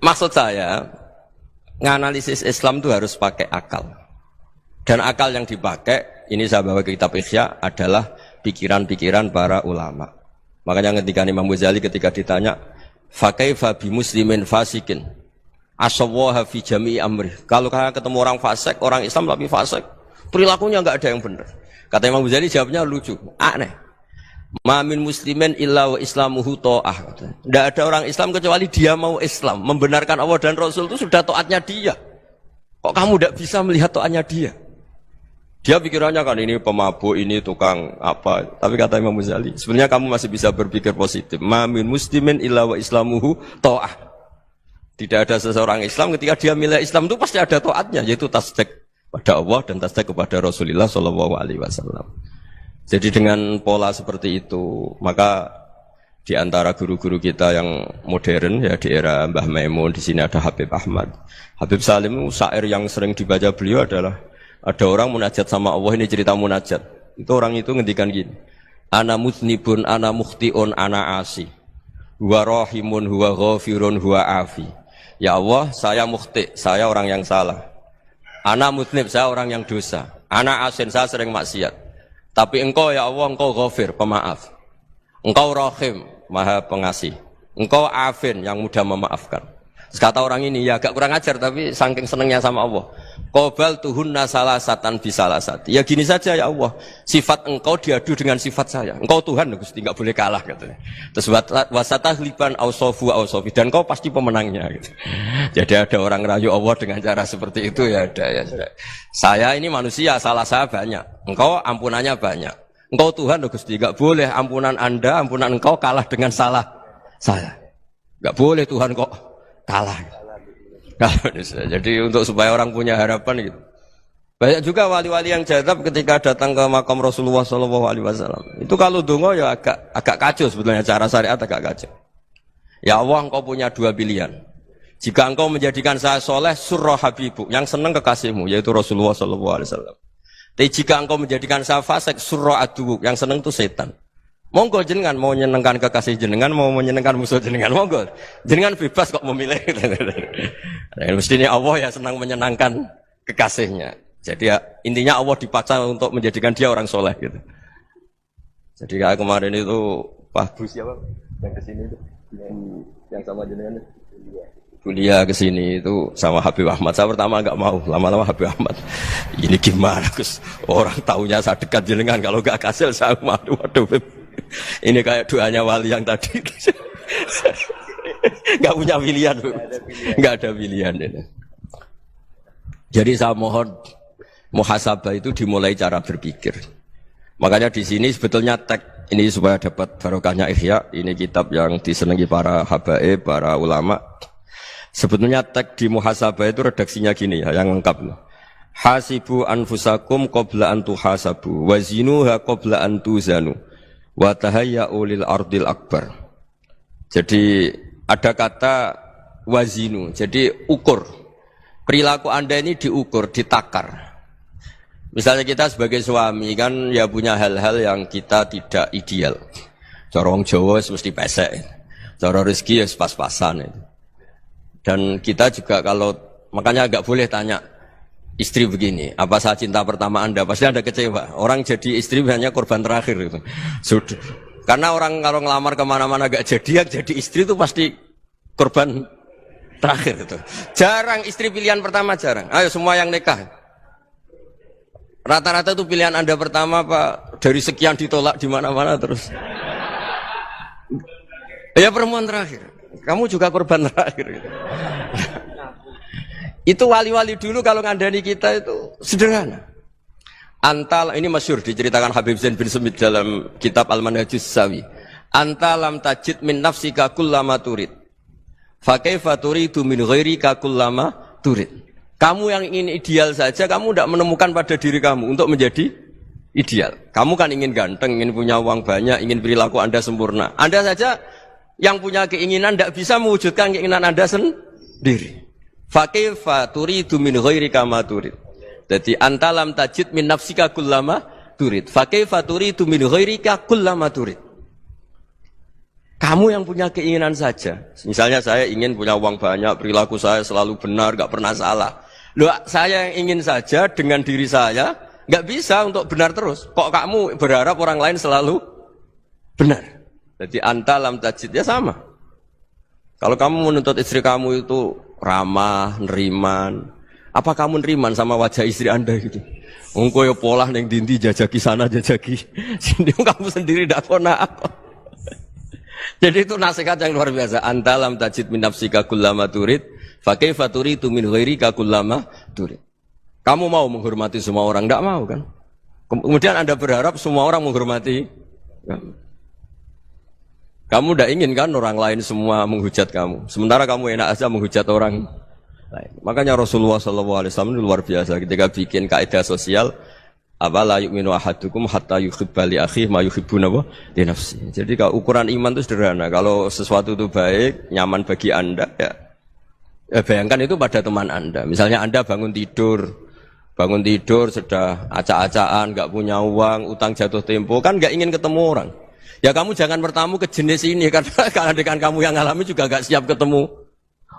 Maksud saya, nganalisis Islam itu harus pakai akal. Dan akal yang dipakai, ini saya bawa ke kitab Ihya, adalah pikiran-pikiran para ulama. Makanya ketika Imam Ghazali ketika ditanya, fakaifa bi muslimin fasikin asawwaha fi jami'i amri. Kalau ketemu orang fasik, orang Islam tapi fasik, perilakunya enggak ada yang benar. Kata Imam Ghazali jawabnya lucu, aneh. Ma min muslimin illa wa islamuhu ta'ah. Tidak ada orang Islam kecuali dia mau Islam, membenarkan Allah dan Rasul itu sudah taatnya dia. Kok kamu tidak bisa melihat taatnya dia? Dia pikirannya kan ini pemabuk, ini tukang apa. Tapi kata Imam Ghazali, sebenarnya kamu masih bisa berpikir positif. Ma min muslimin illa wa islamuhu ta'ah. Tidak ada seseorang Islam ketika dia milih Islam itu pasti ada taatnya, yaitu tasdik pada Allah dan tasdik kepada Rasulullah sallallahu alaihi wasallam. Jadi dengan pola seperti itu, maka di antara guru-guru kita yang modern ya di era Mbah Maimun, di sini ada Habib Ahmad. Habib Salim, syair yang sering dibaca beliau adalah ada orang munajat sama Allah, ini cerita munajat. Itu orang itu ngendikan gini. Ana muznibun, ana mukhtiun, ana asi. Huwa rahimun, huwa ghafirun, huwa afi. Ya Allah, saya mukhti, saya orang yang salah. Ana muznib, saya orang yang dosa. Ana asin, saya sering maksiat. Tapi engkau ya Allah, engkau ghafir, pemaaf. Engkau rahim, maha pengasih. Engkau afin, yang mudah memaafkan. Kata orang ini, ya agak kurang ajar, tapi saking senengnya sama Allah. Qobal tuhunna salasatan bisalasati. Ya gini saja ya Allah, sifat engkau diadu dengan sifat saya. Engkau Tuhan, Gusti, enggak boleh kalah katanya. Terus wasatahliban ausofu ausofi, dan engkau pasti pemenangnya gitu. Jadi ada orang rayu Allah dengan cara seperti itu ya ada ya. Saya ini manusia, salah saya banyak. Engkau ampunannya banyak. Engkau Tuhan, Gusti, enggak boleh ampunan Anda, ampunan engkau kalah dengan salah saya. Enggak boleh Tuhan kok kalah. Jadi untuk supaya orang punya harapan gitu. Banyak juga wali-wali yang jadab ketika datang ke makam Rasulullah SAW. Itu kalau dongo ya agak kacau sebetulnya, cara syariat agak kacau. Ya Allah, engkau punya dua pilihan. Jika engkau menjadikan saya soleh, surah habibu, yang senang kekasihmu, yaitu Rasulullah SAW. Tapi jika engkau menjadikan saya fasik, surah aduuk, yang senang itu setan. Monggo jenengan mau menyenangkan kekasih jenengan, mau menyenangkan musuh jenengan, monggo. Jenengan bebas kok memilih. Nah, mestinya Allah ya senang menyenangkan kekasihnya. Jadi ya, intinya Allah dipaksa untuk menjadikan dia orang soleh gitu. Jadi kayak kemarin itu Pak Bu siapa yang kesini itu, yang sama jenengan kuliah kesini itu sama Habib Ahmad. Saya pertama enggak mau, lama-lama Habib Ahmad. Ini gimana Gus? Orang taunya saya dekat jenengan, kalau enggak kasil saya malu. Waduh. Ini kayak doanya wali yang tadi. Enggak punya pilihan. Enggak ada pilihan ini. Jadi saya mohon muhasabah itu dimulai cara berpikir. Makanya di sini sebetulnya tag ini supaya dapat barokahnya Ihya, ini kitab yang disenangi para habaib, para ulama. Sebetulnya tag di muhasabah itu redaksinya gini ya, yang lengkap. Hasibu anfusakum qabla an tuhasabu wa zinuha qabla an tuzanu wa tahayya'u lil ardil akbar. Jadi ada kata wazinu, jadi ukur. Perilaku Anda ini diukur, ditakar. Misalnya kita sebagai suami kan ya punya hal-hal yang kita tidak ideal. Cara wong Jawa mesti pesek. Cara rezeki ya pas-pasan itu. Dan kita juga kalau makanya enggak boleh tanya istri begini, apa saya cinta pertama Anda? Pasti Anda kecewa. Orang jadi istri hanya korban terakhir itu. Sudah. Karena orang kalau ngelamar kemana-mana gak jadi, yang jadi istri itu pasti korban terakhir itu. Jarang istri pilihan pertama, jarang. Ayo semua yang nikah. Rata-rata itu pilihan Anda pertama Pak, dari sekian ditolak di mana-mana terus. Ya perempuan terakhir. Kamu juga korban terakhir. Itu wali-wali dulu kalau ngandani kita itu sederhana. Antal ini masyhur diceritakan Habib Zain bin Sumit dalam kitab Al-Manhajus Sawi. Anta lam tajid min nafsika kullama turid. Fa kaifa turidu min ghairika kullama turid. Kamu yang ingin ideal saja, kamu tidak menemukan pada diri kamu untuk menjadi ideal. Kamu kan ingin ganteng, ingin punya uang banyak, ingin perilaku Anda sempurna. Anda saja yang punya keinginan tidak bisa mewujudkan keinginan Anda sendiri. Fa kaifa turidu min ghairika ma turid. Jadi anta lam tajid min nafsika kullama turid. Fa kaifa turidu min ghairika kullama turid. Kamu yang punya keinginan saja. Misalnya saya ingin punya uang banyak, perilaku saya selalu benar, gak pernah salah. Loh, saya yang ingin saja dengan diri saya, gak bisa untuk benar terus. Kok kamu berharap orang lain selalu benar? Jadi anta lam tajid, ya sama. Kalau kamu menuntut istri kamu itu ramah, neriman, apa kamu neriman sama wajah istri anda gitu? Engkau ya pola neng dindi jajaki sana jajaki sini, kamu sendiri tidak pernah apa. Jadi itu nasihat yang luar biasa. Anta lam tajid min nafsika kullama turid, fa kaifa turidu min ghairika kullama turid. Kamu mau menghormati semua orang, tidak mau kan? Kemudian Anda berharap semua orang menghormati kamu. Kamu tidak ingin kan orang lain semua menghujat kamu. Sementara kamu enak aja menghujat orang lain. Makanya Rasulullah SAW luar biasa ketika bikin kaidah sosial. Apa la yu'minu ahadukum hatta yuhibba li akhihi ma yuhibbu li nafsihi. Jadi kalau ukuran iman itu sederhana. Kalau sesuatu itu baik, nyaman bagi Anda, ya bayangkan itu pada teman Anda. Misalnya Anda bangun tidur sudah acak-acakan, enggak punya uang, utang jatuh tempo, kan enggak ingin ketemu orang. Ya kamu jangan bertamu ke jenis ini karena dengan kamu yang alami juga enggak siap ketemu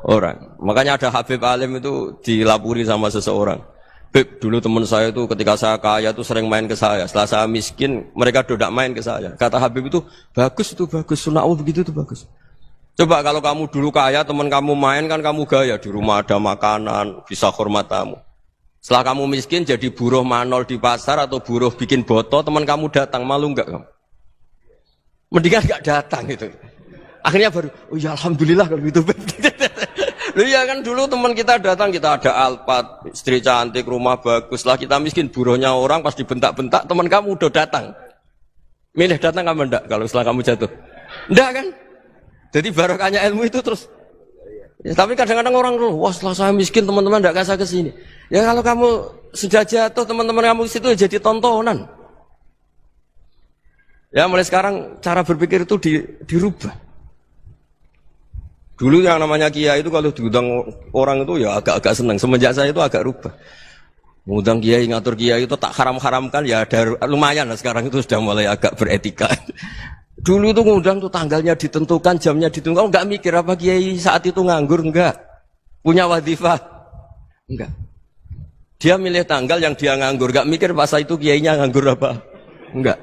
orang. Makanya ada Habib Alim itu dilapuri sama seseorang. Beb, dulu teman saya itu ketika saya kaya itu sering main ke saya. Setelah saya miskin, mereka tidak main ke saya. Kata Habib itu bagus, sunnah Allah begitu itu bagus. Coba kalau kamu dulu kaya, teman kamu main kan kamu gaya. Di rumah ada makanan, bisa hormat tamu. Setelah kamu miskin jadi buruh manol di pasar atau buruh bikin boto, teman kamu datang, malu enggak kamu? Mendingan enggak datang gitu. Akhirnya baru, oh ya alhamdulillah kalau gitu. Loh ya kan dulu teman kita datang, kita ada Alphard, istri cantik, rumah bagus. Lah kita miskin, buruhnya orang pas dibentak-bentak, teman kamu udah datang. Milih datang kamu enggak kalau setelah kamu jatuh? Enggak kan? Jadi barokahnya ilmu itu terus. Ya, tapi kadang-kadang orang tuh, wah setelah saya miskin teman-teman enggak kasih ke sini. Ya kalau kamu sudah jatuh, teman-teman kamu di situ jadi tontonan. Ya mulai sekarang cara berpikir itu dirubah. Dulu yang namanya kiai itu kalau diundang orang itu ya agak-agak senang. Semenjak saya itu agak rubah. Mengundang kiai, ngatur kiai itu tak haram-haramkan ya ada lumayan lah sekarang itu sudah mulai agak beretika. Dulu itu ngundang tuh tanggalnya ditentukan, jamnya ditentukan. Oh, enggak mikir apa kiai saat itu nganggur, enggak. Punya wadifah, enggak. Dia milih tanggal yang dia nganggur, enggak mikir pas itu kiainya nganggur apa. Enggak.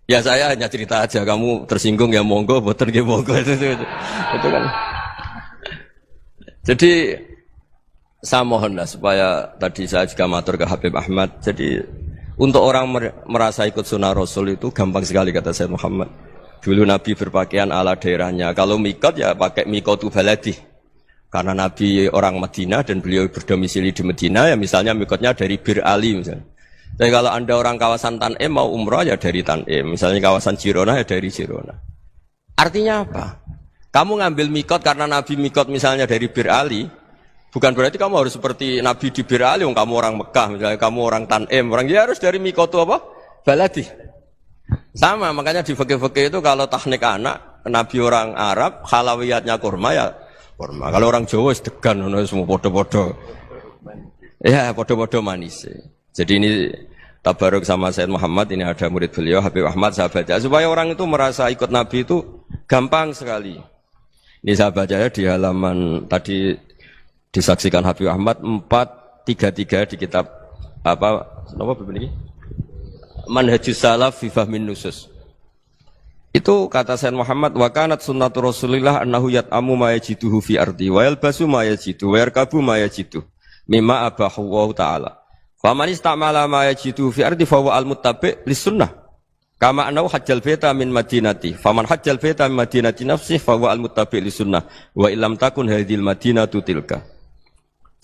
Ya saya hanya cerita aja, kamu tersinggung ya monggo, boten ya monggo itu kan. Jadi saya mohonlah supaya tadi saya juga matur ke Habib Ahmad. Jadi untuk orang merasa ikut sunnah Rasul itu gampang sekali kata Sayyid Muhammad. Dulu Nabi berpakaian ala daerahnya. Kalau mikot ya pakai mikotu baladi. Karena Nabi orang Madinah dan beliau berdomisili di Madinah ya misalnya mikotnya dari Bir Ali misalnya. Tapi kalau Anda orang kawasan Tanim mau umrah ya dari Tanim. Misalnya kawasan Jirona ya dari Jirona. Artinya apa? Kamu ngambil mikot karena Nabi mikot misalnya dari Bir Ali. Bukan berarti kamu harus seperti Nabi di Bir Ali. Kamu orang Mekah, misalnya kamu orang Tanim. Orang dia harus dari mikot itu apa? Baladi. Sama, makanya di fikih-fikih itu kalau teknik anak, Nabi orang Arab, halawiyatnya kurma ya kurma. Kalau orang Jawa sedegan, semua podo-podo. Ya, podo-podo manis. Jadi ini tabaruk sama Sayyid Muhammad, ini ada murid beliau, Habib Ahmad, saya baca. Supaya orang itu merasa ikut Nabi itu gampang sekali. Ini saya baca ya di halaman, tadi disaksikan Habib Ahmad, 433 di kitab, apa begini? Manhajus Salaf fi Fahmin Nusus. Itu kata Sayyid Muhammad, wa kanat sunnatu Rasulillah annahu yat'amu ma yajiduhu fi ardi wa yalbasu ma yajidu wa yarkabu ma yajidu mimma abahu wa ta'ala. Faman istamala ma yajidu fi ardi fa huwa al-muttabi' lis-sunnah. Kama annahu hajjal baita min madinati. Faman hajjal baita min madinati nafsihi fa huwa al-muttabi' lis-sunnah. Wa illam takun hadhil madinatu tilka.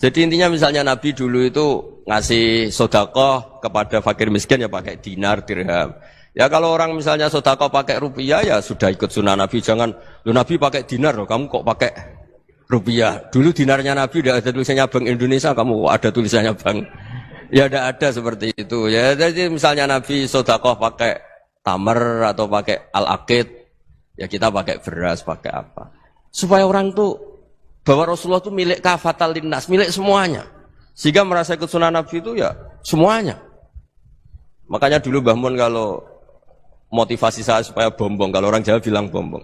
Jadi intinya misalnya Nabi dulu itu ngasih sedekah kepada fakir miskin ya pakai dinar, dirham. Ya kalau orang misalnya sedekah pakai rupiah ya sudah ikut sunnah Nabi. Jangan, lu Nabi pakai dinar loh, kamu kok pakai rupiah. Dulu dinarnya Nabi udah ada tulisannya Bank Indonesia, kamu ada tulisannya Bank. Ya tidak ada seperti itu. Ya jadi misalnya Nabi sedekah pakai tamar atau pakai al-aqid, ya kita pakai beras, pakai apa. Supaya orang tuh bahwa Rasulullah itu milik kafatal linnas, milik semuanya. Sehingga merasa ikut sunnah Nabi itu ya semuanya. Makanya dulu Mbah Mun kalau motivasi saya supaya bombong. Kalau orang Jawa bilang bombong.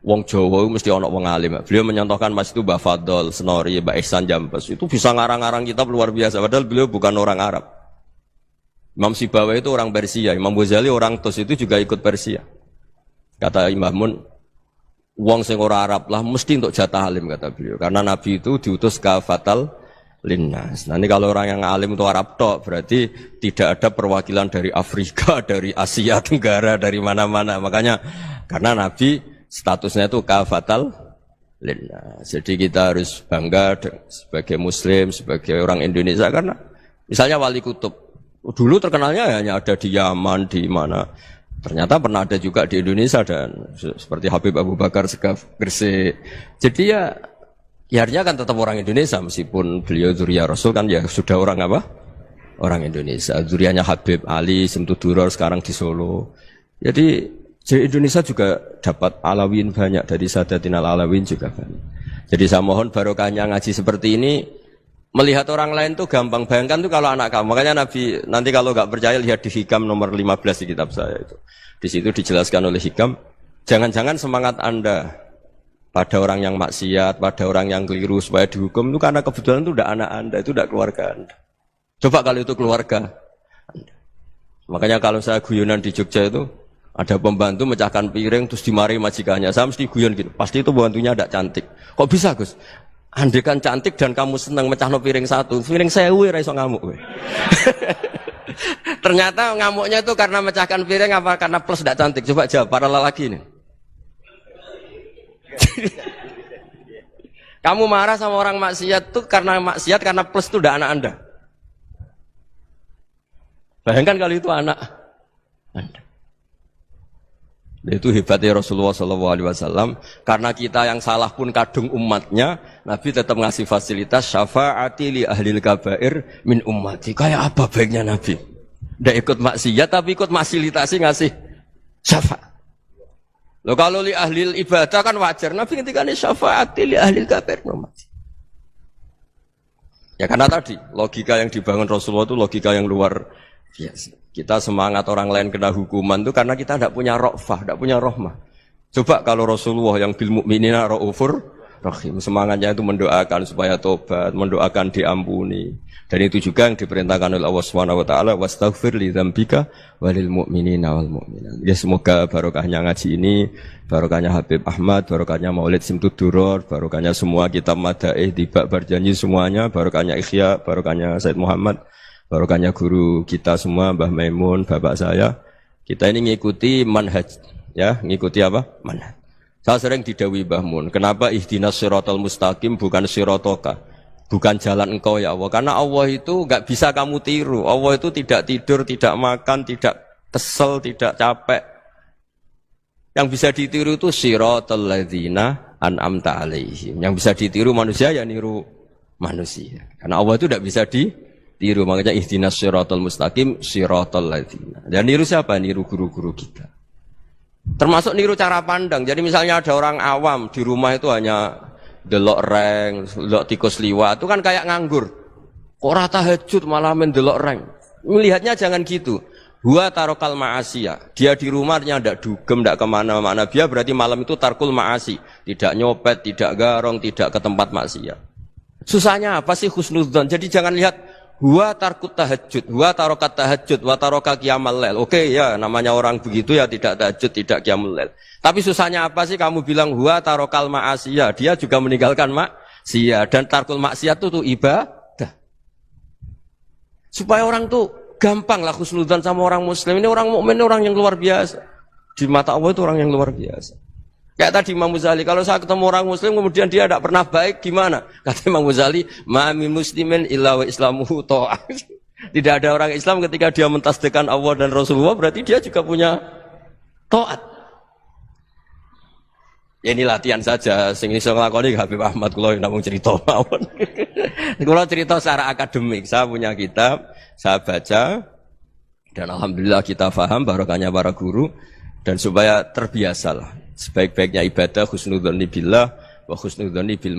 Wong Jawa itu mesti ono wong alim. Beliau menyontohkan Mas itu Mbah Fadol, Senori, Mbah Ihsan Jambes. Itu bisa ngarang-ngarang kitab luar biasa. Padahal beliau bukan orang Arab. Imam Sibawai itu orang Persia. Imam Ghazali orang Tus itu juga ikut Persia. Kata Imam Mun, wong sing ora Arab lah mesti untuk jatah alim kata beliau. Karena Nabi itu diutus kafatal linnas. Nah ini kalau orang yang alim itu Arab tok berarti tidak ada perwakilan dari Afrika, dari Asia Tenggara, dari mana-mana. Makanya karena Nabi statusnya itu kafatal linnas. Jadi kita harus bangga sebagai Muslim, sebagai orang Indonesia karena misalnya Wali Kutub dulu terkenalnya hanya ada di Yaman, di mana. Ternyata pernah ada juga di Indonesia dan seperti Habib Abu Bakar Segaf Gresik. Jadi ya artinya kan tetap orang Indonesia meskipun beliau zuriyah Rasul kan ya sudah orang apa? Orang Indonesia. Zuriyahnya Habib Ali Simtuduror sekarang di Solo. Jadi Indonesia juga dapat alawin banyak dari Sadatin al-Alawin juga banyak. Jadi saya mohon barokahnya ngaji seperti ini. Melihat orang lain tuh gampang, bayangkan tuh kalau anak kamu. Makanya Nabi, nanti kalau nggak percaya lihat di Hikam nomor 15 di kitab saya itu. Di situ dijelaskan oleh Hikam, jangan-jangan semangat Anda pada orang yang maksiat, pada orang yang keliru supaya dihukum itu karena kebetulan itu udah anak Anda, itu udah keluarga Anda. Coba kalau itu keluarga Anda. Makanya kalau saya guyonan di Jogja itu, ada pembantu mecahkan piring terus dimarahi majikannya. Saya mesti guyon gitu, pasti itu pembantunya tidak cantik. Kok bisa Gus? Andekan cantik dan kamu senang mecahno piring satu, piring 1000 ora iso ngamuk. Ternyata ngamuknya itu karena mecahkan piring apa karena plus tidak cantik? Coba jawab para lelaki ini. Kamu marah sama orang maksiat tuh karena maksiat karena plus itu udah anak Anda. Bayangkan kalau itu anak Anda. Itu hebatnya Rasulullah SAW. Karena kita yang salah pun kadung umatnya, Nabi tetap ngasih fasilitas syafaati li ahlil kabair min ummati. Kayak apa baiknya Nabi? Tidak ikut maksiat tapi ikut fasilitasi ngasih syafaat. Loh kalau li ahlil ibadah kan wajar. Nabi ketika ini syafaati li ahlil kabair min ummati. Ya karena tadi logika yang dibangun Rasulullah itu logika yang luar biasa. Kita semangat orang lain kena hukuman itu karena kita tidak punya ra'fah, tidak punya rahmah. Coba kalau Rasulullah yang bil mu'minina ra'ufur rahim, semangatnya itu mendoakan supaya tobat, mendoakan diampuni. Dan itu juga yang diperintahkan oleh Allah Subhanahu wa taala, wastaghfir li dzambika walil mu'minina wal mu'minat. Ya semoga barokahnya ngaji ini, barokahnya Habib Ahmad, barokahnya Maulid Simtuduror, barokahnya semua kitab Madaih, Tibak Berjanji semuanya, barokahnya Ikhya, barokahnya Said Muhammad, barokahnya guru kita semua, Mbah Maimun, bapak saya. Kita ini ngikuti manhaj, ya, ngikuti apa? Manhaj. Saya sering didawi Mbah Mun, kenapa ihdinas siratal mustaqim bukan siratoka? Bukan jalan engkau ya Allah. Karena Allah itu enggak bisa kamu tiru. Allah itu tidak tidur, tidak makan, tidak kesel, tidak capek. Yang bisa ditiru itu siratal ladzina an'amta alaihim. Yang bisa ditiru manusia ya niru manusia. Karena Allah itu tidak bisa ditiru, makanya ihdinas siratal mustaqim siratal ladzina. Dan niru siapa? Niru guru-guru kita. Termasuk niru cara pandang. Jadi misalnya ada orang awam di rumah itu hanya delok reng, delok tikus liwat, itu kan kayak nganggur. Kok ora tahajud malah main delok reng. Melihatnya jangan gitu. Huwa tarokal ma'asiyah. Dia di rumahnya tidak dugem, tidak kemana-mana. Dia berarti malam itu tarkul ma'asi. Tidak nyopet, tidak garong, tidak ke tempat maksiat. Susahnya apa sih husnudzon? Jadi jangan lihat huwa tarkut tahajud, huwa tarokat tahajud, wa taroka qiyamal lail. Oke ya, namanya orang begitu ya tidak tahajud, tidak qiyamul lail. Tapi susahnya apa sih kamu bilang huwa tarokal ma'asiyah? Dia juga meninggalkan maksiat, dan tarkul maksiat itu ibadah. Supaya orang tuh gampang lah husnudzon sama orang muslim. Ini orang mukmin, orang yang luar biasa. Di mata Allah itu orang yang luar biasa. Kayak tadi Imam Ghazali, kalau saya ketemu orang muslim kemudian dia tidak pernah baik, gimana? Kata Imam Ghazali, ma min muslimin illa wa islamuhu ta'ah. Tidak ada orang Islam ketika dia mentasdihkan Allah dan Rasulullah, berarti dia juga punya taat. Ya ini latihan saja, sing iso nglakoni Habib Ahmad kula namung cerita mawon. Kula cerita secara akademik, saya punya kitab, saya baca dan alhamdulillah kita paham barokahnya para guru dan supaya terbiasalah. Sebaik-baiknya ibadah husnudzonni billah wa husnudzonni bil